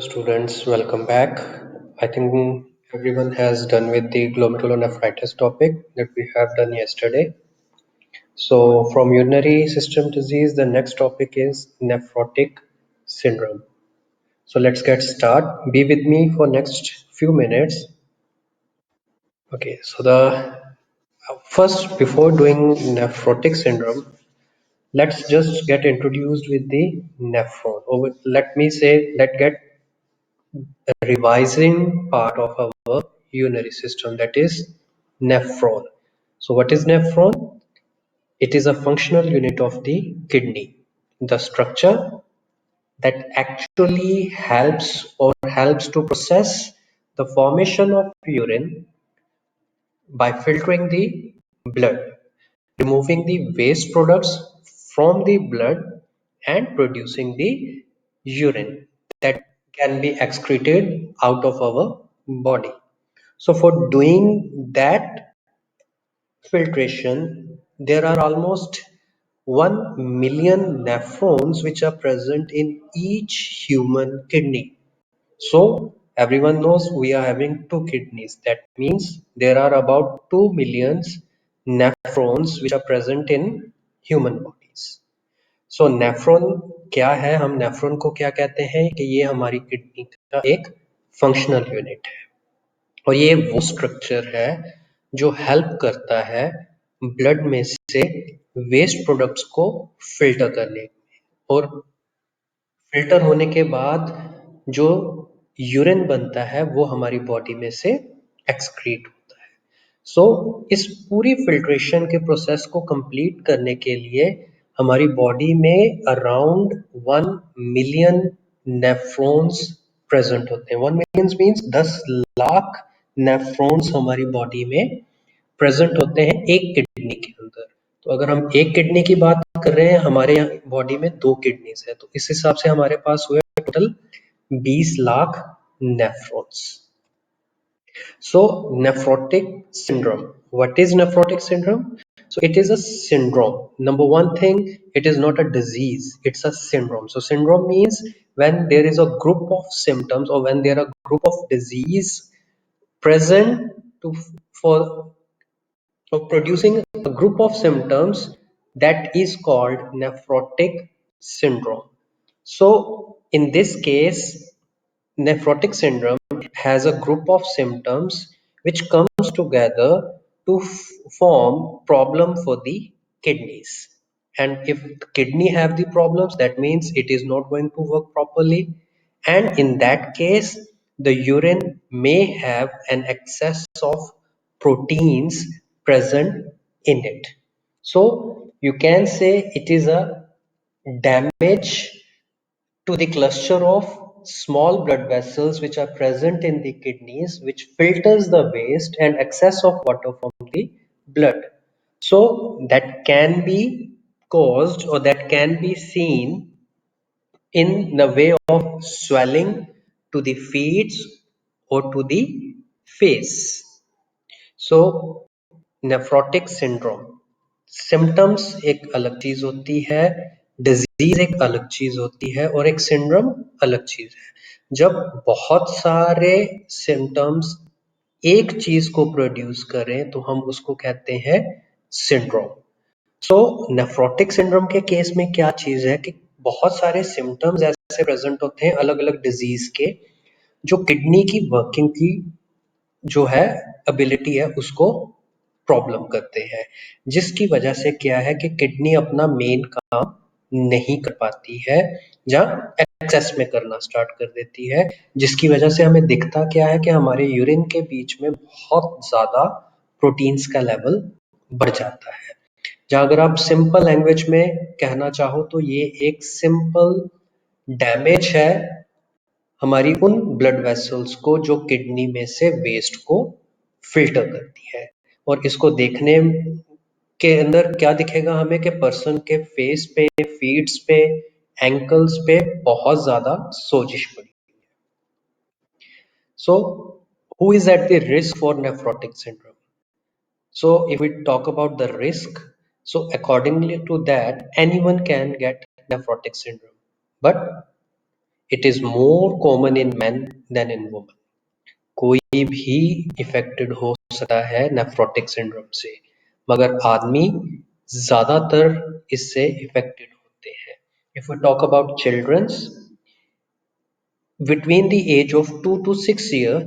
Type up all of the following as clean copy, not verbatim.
students, welcome back. I think everyone has done with the glomerulonephritis topic that we have done yesterday. So, from urinary system disease, the next topic is nephrotic syndrome. So, let's get start. Be with me for next few minutes. Okay, so the first, before doing nephrotic syndrome, let's just get introduced with the nephron. Or let me say, let's get revising part of our urinary system, that is nephron. So what is nephron? It is a functional unit of the kidney, the structure that actually helps to process the formation of urine by filtering the blood, removing the waste products from the blood and producing the urine that can be excreted out of our body. So for doing that filtration, there are almost 1 million nephrons which are present in each human kidney. So everyone knows we are having two kidneys. That means there are about 2 millions nephrons which are present in human bodies. So nephron क्या है, हम nephron को क्या कहते हैं कि ये हमारी किडनी का एक फंक्शनल यूनिट है और ये वो स्ट्रक्चर है जो हेल्प करता है ब्लड में से वेस्ट प्रोडक्ट्स को फिल्टर करने में, और फिल्टर होने के बाद जो यूरिन बनता है वो हमारी बॉडी में से एक्सक्रीट होता है। सो इस पूरी फिल्ट्रेशन के प्रोसेस को कंप्लीट करने के लिए हमारी बॉडी में अराउंड 1 मिलियन नेफ्रॉन्स प्रेजेंट होते हैं। 1 मिलियन मीन्स 10 लाख नेफ्रॉन्स हमारी बॉडी में प्रेजेंट होते हैं एक किडनी के अंदर। तो अगर हम एक किडनी की बात कर रहे हैं, हमारे बॉडी में 2 किडनीज है, तो इस हिसाब से हमारे पास हुए total 20 lakh nephrons. So nephrotic syndrome. What is nephrotic syndrome? So it is a syndrome. Number one thing, it is not a disease, it's a syndrome. So syndrome means when there is a group of symptoms or when there are a group of disease present for producing a group of symptoms that is called nephrotic syndrome. So in this case, nephrotic syndrome has a group of symptoms which comes together to form problem for the kidneys. And if the kidney have the problems, that means it is not going to work properly, and in that case the urine may have an excess of proteins present in it. So you can say it is a damage to the cluster of small blood vessels which are present in the kidneys, which filters the waste and excess of water from the blood. So that can be caused or that can be seen in the way of swelling to the feet or to the face. So nephrotic syndrome symptoms एक अलग चीज होती है, disease एक अलग चीज होती है और एक सिंड्रोम अलग चीज है। जब बहुत सारे सिम्टम्स एक चीज को प्रोड्यूस करें तो हम उसको कहते हैं सिंड्रोम। सो नेफ्रोटिक सिंड्रोम के केस में क्या चीज है कि बहुत सारे सिम्टम्स ऐसे प्रेजेंट होते हैं अलग अलग डिजीज के, जो किडनी की वर्किंग की जो है एबिलिटी है उसको प्रॉब्लम करते हैं, जिसकी वजह से क्या है कि किडनी अपना मेन काम नहीं कर पाती है या एक्सेस में करना स्टार्ट कर देती है, जिसकी वजह से हमें दिखता क्या है कि हमारे यूरिन के बीच में बहुत ज्यादा प्रोटीन्स का लेवल बढ़ जाता है। जहां अगर आप सिंपल लैंग्वेज में कहना चाहो तो ये एक सिंपल डैमेज है हमारी उन ब्लड वेसल्स को जो किडनी में से वेस्ट को फिल्टर करती है। और इसको देखने के अंदर क्या दिखेगा हमें कि पर्सन के फेस पे, फीट्स पे, एंकल्स पे बहुत ज्यादा सोजिश पड़ी। सो who is at the risk for nephrotic syndrome? So if we talk about the risk, so accordingly to that anyone can get nephrotic syndrome, but It is more common in men than in women. कोई भी affected हो सकता है nephrotic syndrome से, मगर आदमी ज्यादातर इससे इफेक्टेड होते हैं. If we talk about children's, between the age of 2 to 6 year,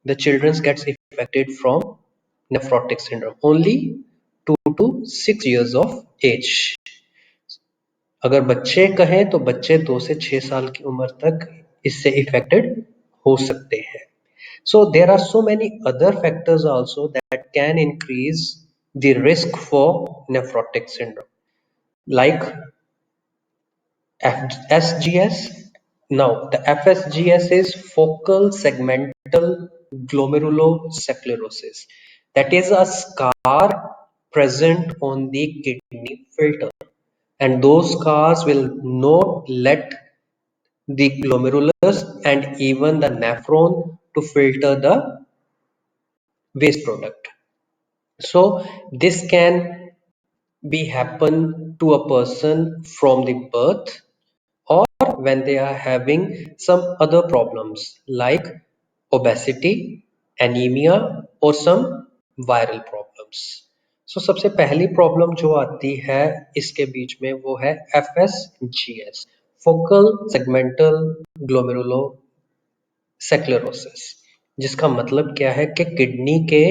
the children gets affected from nephrotic syndrome. Only 2 to 6 years of age. अगर बच्चे कहें तो बच्चे 2 से 6 साल की उम्र तक इससे इफेक्टेड हो सकते हैं. So there are so many other factors also that can increase the risk for nephrotic syndrome, like FSGS. Now, the FSGS is focal segmental glomerulosclerosis. That is a scar present on the kidney filter, and those scars will not let the glomerulus and even the nephron to filter the waste product. So this can be happen to a person from the birth, or when they are having some other problems like obesity, anemia or some viral problems. So सबसे पहली problem जो आती है इसके बीच में वो है FSGS, focal segmental glomerulo सेक्लेरोसिस, जिसका मतलब क्या है कि किडनी के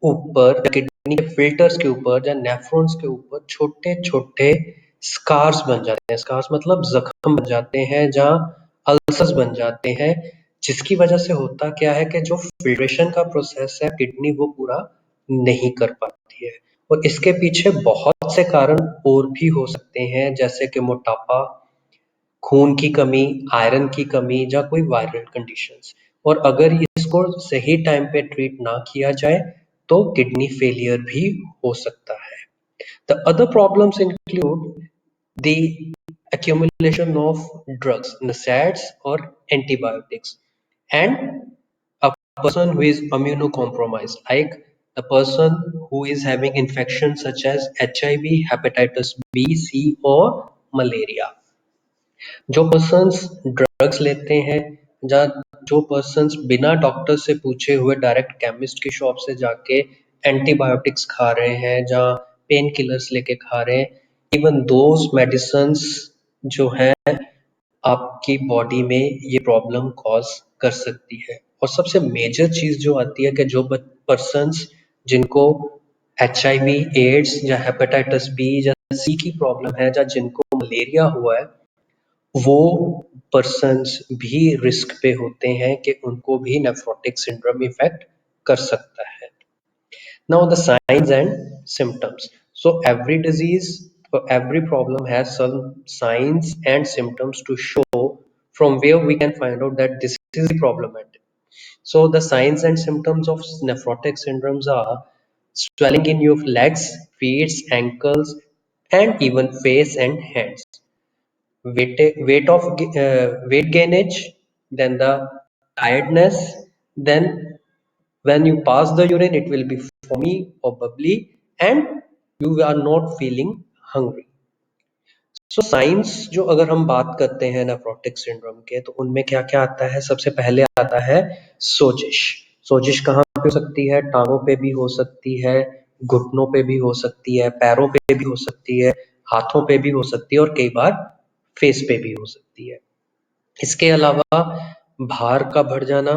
ऊपर, किडनी के फिल्टर्स के ऊपर या नेफ्रॉन्स के ऊपर छोटे छोटे स्कार्स बन जाते हैं. स्कार्स मतलब जख्म बन जाते हैं, जहाँ अल्सर्स बन जाते हैं, जिसकी वजह से होता क्या है कि जो फिल्ट्रेशन का प्रोसेस है किडनी वो पूरा नहीं कर पाती है. और इसके पीछे बहुत से कारण और भी हो सकते हैं, जैसे कि मोटापा, खून की कमी, आयरन की कमी या कोई वायरल कंडीशंस. और अगर इसको सही टाइम पे ट्रीट ना किया जाए तो किडनी फेलियर भी हो सकता है. The other problems include the accumulation of drugs, NSAIDS or antibiotics, and a person who is immunocompromised, like a person who is having infections such as HIV, hepatitis B, C or malaria. जो persons drugs लेते हैं या जो persons बिना doctor से पूछे हुए direct chemist की शॉप से जाके एंटीबायोटिक्स खा रहे हैं, जहाँ पेन किलर्स लेके खा रहे हैं, इवन दोज मेडिसिन्स जो है आपकी बॉडी में ये प्रॉब्लम कॉज कर सकती है. और सबसे मेजर चीज जो आती है कि जो पर्सन्स जिनको HIV, एड्स या हेपेटाइटिस बी या सी की प्रॉब्लम है या जिनको मलेरिया हुआ है, वो पर्सन्स भी रिस्क पे होते हैं कि उनको भी नेफ्रोटिक सिंड्रोम इफेक्ट कर सकता है. Now the signs and symptoms. So every disease or every problem has some signs and symptoms to show from where we can find out that this is problematic. So the signs and symptoms of nephrotic syndromes are swelling in your legs, feet, ankles, and even face and hands. Weight gainage, then the tiredness, then when you pass the urine it will be foamy or bubbly, and you are not feeling hungry. So science जो अगर हम बात करते हैं nephrotic syndrome के, तो उनमें क्या क्या आता है. सबसे पहले आता है सोजिश. सोजिश कहाँ पे हो सकती है? टांगों पे भी हो सकती है, घुटनों पे भी हो सकती है, पैरों पे भी हो सकती है, हाथों पे भी हो सकती है और कई बार फेस पे भी हो सकती है. इसके अलावा भार का बढ़ जाना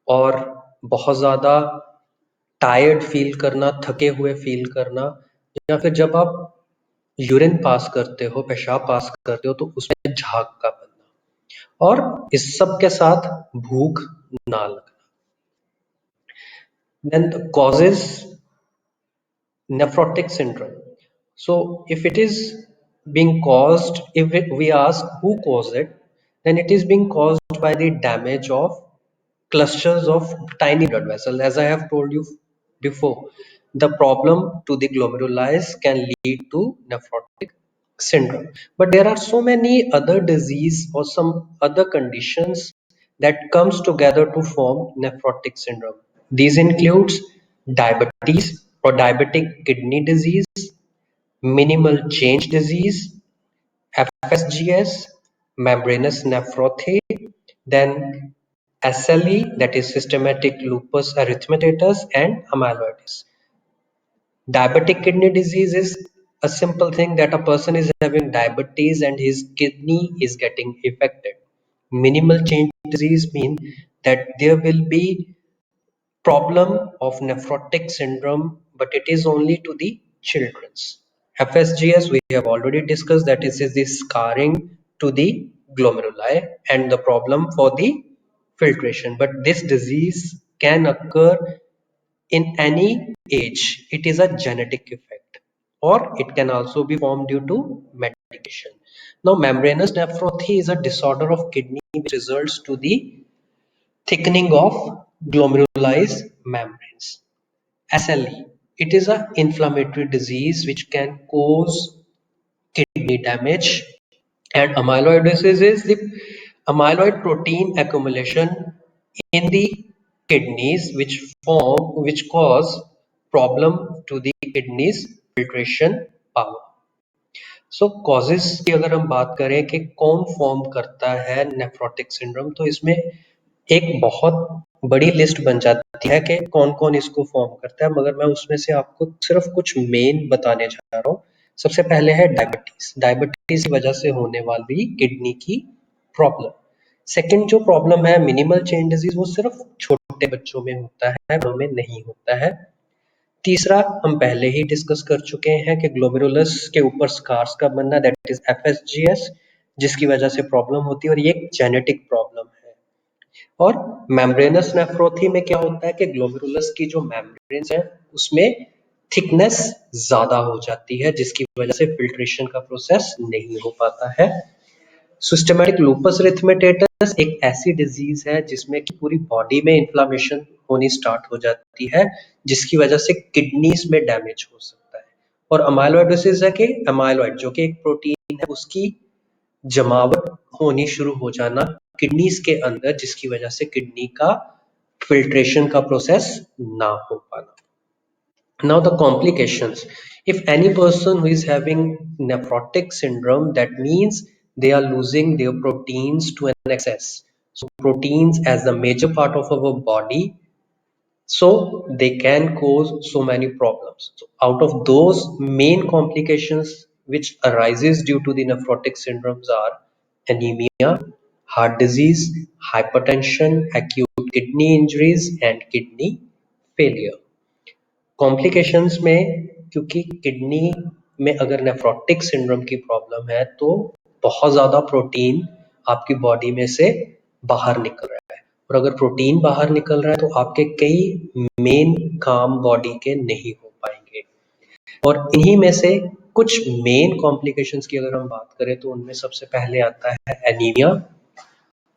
और बहुत ज्यादा टायर्ड फील करना, थके हुए फील करना, या फिर जब आप यूरिन पास करते हो, पेशाब पास करते हो, तो उसमें झाग का बनना, और इस सब के साथ भूख ना लगना. Then the causes nephrotic syndrome. So if it is being caused, we ask who caused it, then it is being caused by the damage of clusters of tiny blood vessels. As I have told you before, the problem to the glomeruli can lead to nephrotic syndrome. But there are so many other disease or some other conditions that comes together to form nephrotic syndrome. These includes diabetes or diabetic kidney disease, minimal change disease, FSGS, membranous nephropathy, then SLE, that is systematic lupus erythematosus, and amyloidosis. Diabetic kidney disease is a simple thing that a person is having diabetes and his kidney is getting affected. Minimal change disease means that there will be problem of nephrotic syndrome, but it is only to the children's. FSGS we have already discussed, that is the scarring to the glomeruli and the problem for the filtration. But this disease can occur in any age. It is a genetic effect, or it can also be formed due to medication. Now, membranous nephropathy is a disorder of kidney which results to the thickening of glomeruli membranes. SLE. It is an inflammatory disease which can cause kidney damage, and amyloidosis is the amyloid protein accumulation in the kidneys which cause problem to the kidneys filtration power. So causes की अगर हम बात करें कि कौन form करता है nephrotic syndrome, तो इसमें एक बहुत बड़ी लिस्ट बन जाती है कि कौन कौन इसको फॉर्म करता है, मगर मैं उसमें से आपको सिर्फ कुछ मेन बताने जा रहा हूँ। सबसे पहले है डायबिटीज। डायबिटीज की वजह से होने वाली किडनी की प्रॉब्लम। सेकंड जो प्रॉब्लम है मिनिमल चेन डिजीज, वो सिर्फ छोटे बच्चों में होता है, बड़ों में नहीं होता है। तीसरा हम पहले ही डिस्कस कर चुके हैं कि ग्लोमेरुलस के ऊपर स्कार्स का बनना, दैट इज एफएसजीएस, जिसकी वजह से प्रॉब्लम होती है और ये एक जेनेटिक प्रॉब्लम है। और मेम्ब्रेनस नेफ्रोपैथी में क्या होता है कि ग्लोमेरुलस की जो मेम्ब्रेन्स है उसमें थिकनेस ज्यादा हो जाती है, जिसकी वजह से फिल्ट्रेशन का प्रोसेस नहीं हो पाता है। सिस्टेमेटिक लूपस एरिथेमेटस एक ऐसी डिजीज है जिसमें कि पूरी बॉडी में इन्फ्लामेशन होनी स्टार्ट हो जाती है, जिसकी वजह से किडनीज में डैमेज हो सकता है। और अमाइलोइडोसिस है कि अमाइलॉइड जो कि एक प्रोटीन है उसकी जमावट होनी शुरू हो जाना किडनीज के अंदर, जिसकी वजह से किडनी का फिल्ट्रेशन का प्रोसेस ना हो पाना। Now the complications. If any person who is having nephrotic syndrome, that means they are losing their proteins to an excess. So proteins as the major part of our body, so they can cause so many problems. So out of those main complications which arises due to the nephrotic syndromes are anemia, heart disease, hypertension, acute kidney injuries, and kidney failure. Complications में, क्योंकि kidney में अगर nephrotic syndrome की problem है तो बहुत ज़्यादा protein आपकी बॉडी में से बाहर निकल रहा है, और अगर प्रोटीन बाहर निकल रहा है तो आपके कई मेन काम बॉडी के नहीं हो पाएंगे। और इन्हीं में से कुछ मेन कॉम्प्लिकेशंस की अगर हम बात करें तो उनमें सबसे पहले आता है एनीमिया,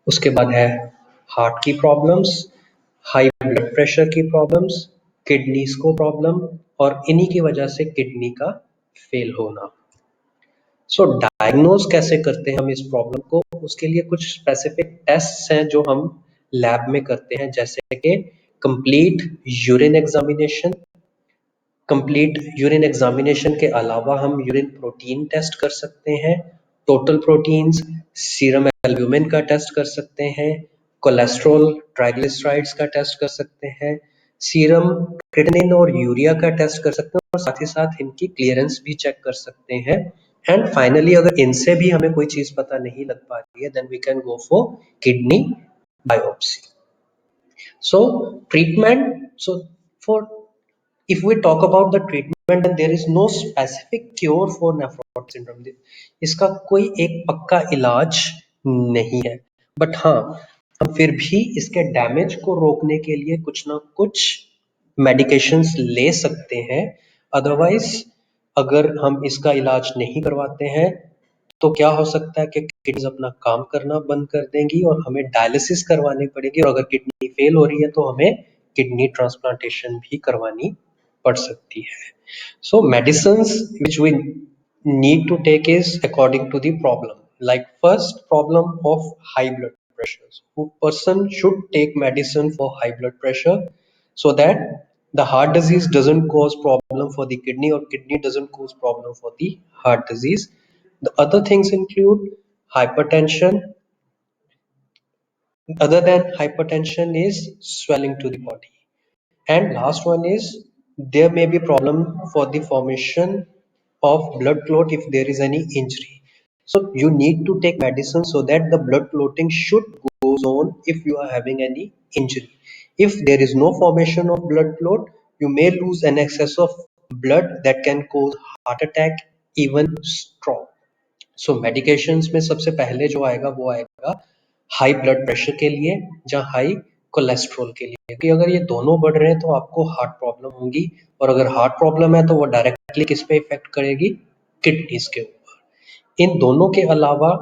उसके बाद है हार्ट की प्रॉब्लम्स, हाई ब्लड प्रेशर की प्रॉब्लम्स, किडनीज को प्रॉब्लम, और इन्हीं की वजह से किडनी का फेल होना। सो डायग्नोज कैसे करते हैं हम इस प्रॉब्लम को, उसके लिए कुछ स्पेसिफिक टेस्ट्स हैं जो हम लैब में करते हैं, जैसे कि complete urine examination. Complete urine examination के अलावा हम यूरिन प्रोटीन टेस्ट कर सकते हैं, टोटल प्रोटीन्स, सीरम एल्ब्यूमिन का टेस्ट कर सकते हैं, कोलेस्ट्रॉल ट्राइग्लिसराइड्स का टेस्ट कर सकते हैं, सीरम क्रिएटिनिन और यूरिया का टेस्ट कर सकते हैं, और साथ ही साथ इनकी क्लियरेंस भी चेक कर सकते हैं। एंड फाइनली अगर इनसे भी हमें कोई चीज पता नहीं लग पा रही है, then we can go for kidney biopsy. So treatment, so for if we talk about the treatment, then there is no specific cure for nephrotic syndrome. इसका कोई एक पक्का इलाज नहीं है, बट हाँ हम फिर भी इसके डैमेज को रोकने के लिए कुछ ना कुछ मेडिकेशंस ले सकते हैं। अदरवाइज अगर हम इसका इलाज नहीं करवाते हैं तो क्या हो सकता है कि किडनीज अपना काम करना बंद कर देंगी और हमें डायलिसिस करवानी पड़ेगी, और अगर किडनी फेल हो रही है तो हमें किडनी ट्रांसप्लांटेशन भी करवानी पड़ सकती है। So medicines which we need to take is according to the problem. Like first problem of high blood pressure. So person should take medicine for high blood pressure so that the heart disease doesn't cause problem for the kidney, or kidney doesn't cause problem for the heart disease. The other things include Hypertension, other than hypertension is swelling to the body. And last one is there may be problem for the formation of blood clot if there is any injury. So you need to take medicine so that the blood clotting should goes on if you are having any injury. If there is no formation of blood clot, you may lose an excess of blood that can cause heart attack, even stroke. So medications में सबसे पहले जो आएगा वो आएगा high blood pressure के लिए या हाई कोलेस्ट्रॉल के लिए, कि अगर ये दोनों बढ़ रहे हैं तो आपको हार्ट प्रॉब्लम होगी, और अगर हार्ट प्रॉब्लम है तो वो डायरेक्टली किस पे इफेक्ट करेगी, किडनीज के ऊपर। इन दोनों के अलावा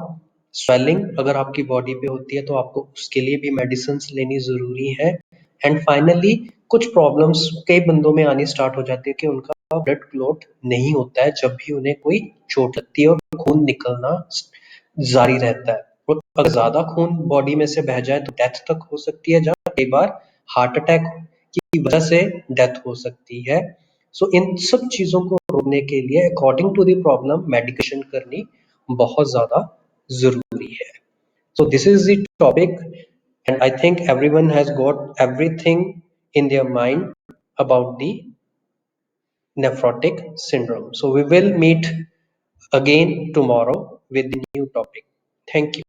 स्वेलिंग अगर आपकी बॉडी पे होती है तो आपको उसके लिए भी मेडिसिन लेनी जरूरी है। एंड फाइनली कुछ प्रॉब्लम्स कई बंदों में आनी स्टार्ट हो जाती है कि उनका ब्लड क्लॉट नहीं होता है जब भी उन्हें कोई चोट लगती है और खून निकलना जारी रहता है। और अगर ज्यादा खून बॉडी में से बह जाए तो डेथ तक हो सकती है, जहाँ कई बार हार्ट अटैक की वजह से डेथ हो सकती है। सो इन सब चीजों को रोकने के लिए according to the problem medication करनी बहुत ज्यादा जरूरी है। So this is the topic, and I think everyone has got everything in their mind about the nephrotic syndrome. So we will meet again tomorrow with the new topic. Thank you.